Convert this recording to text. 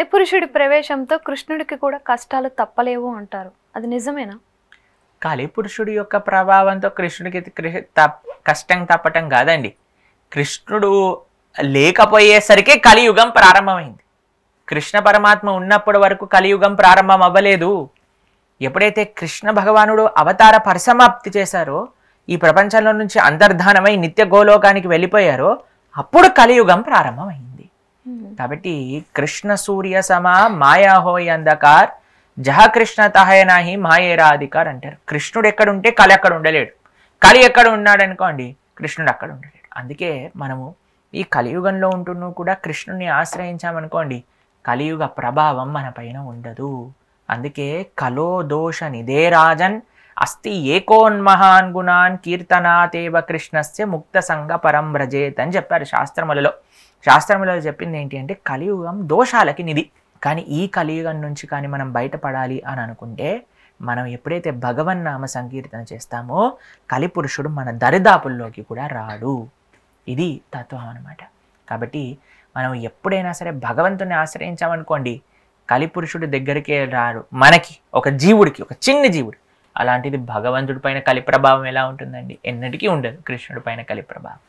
కలిపురుషుడి ప్రవేశంతో కృష్ణుడికి కూడా కష్టాలు తప్పలేవు అంటారు, అది నిజమేనా? కలిపురుషుడి యొక్క ప్రభావంతో కృష్ణుడికి కష్టం తప్పటం కాదండి. కృష్ణుడు లేకపోయేసరికి కలియుగం ప్రారంభమైంది. కృష్ణ పరమాత్మ ఉన్నప్పటి వరకు కలియుగం ప్రారంభం అవ్వలేదు. ఎప్పుడైతే కృష్ణ భగవానుడు అవతార పరిసమాప్తి చేశారో, ఈ ప్రపంచంలో నుంచి అంతర్ధానమై నిత్య గోలోకానికి వెళ్ళిపోయారో, అప్పుడు కలియుగం ప్రారంభమైంది. కాబట్టి కృష్ణ సూర్య సమా మాయాహోయ్ అంధకార్ జహ కృష్ణ తహయనాహి మాయేరాధికార్ అంటారు. కృష్ణుడు ఎక్కడుంటే కలి అక్కడ ఉండలేడు, కలి ఎక్కడ ఉన్నాడు అనుకోండి కృష్ణుడు అక్కడ ఉండలేడు. అందుకే మనము ఈ కలియుగంలో ఉంటున్నూ కూడా కృష్ణుని ఆశ్రయించామనుకోండి, కలియుగ ప్రభావం మన పైన ఉండదు. అందుకే కలో దోష నిదే రాజన్ అస్తి ఏకోన్మహాన్ గుణాన్ కీర్తనాతేవ కృష్ణస్య ముక్త సంగ పరం వ్రజేత్ అని చెప్పారు శాస్త్రములలో. శాస్త్రములలో చెప్పింది ఏంటి అంటే కలియుగం దోషాలకి నిధి. కానీ ఈ కలియుగం నుంచి కానీ మనం బయటపడాలి అని అనుకుంటే, మనం ఎప్పుడైతే భగవన్నామ సంకీర్తన చేస్తామో కలిపురుషుడు మన దరిదాపుల్లోకి కూడా రాడు. ఇది తత్వం అన్నమాట. కాబట్టి మనం ఎప్పుడైనా సరే భగవంతుని ఆశ్రయించామనుకోండి, కలిపురుషుడు దగ్గరికే రాడు. మనకి ఒక జీవుడికి, ఒక చిన్న జీవుడు. అలాంటిది భగవంతుడి పైన కలి ప్రభావం ఎలా ఉంటుందండి? ఎన్నటికీ ఉండదు కృష్ణుడి పైన కలి ప్రభావం.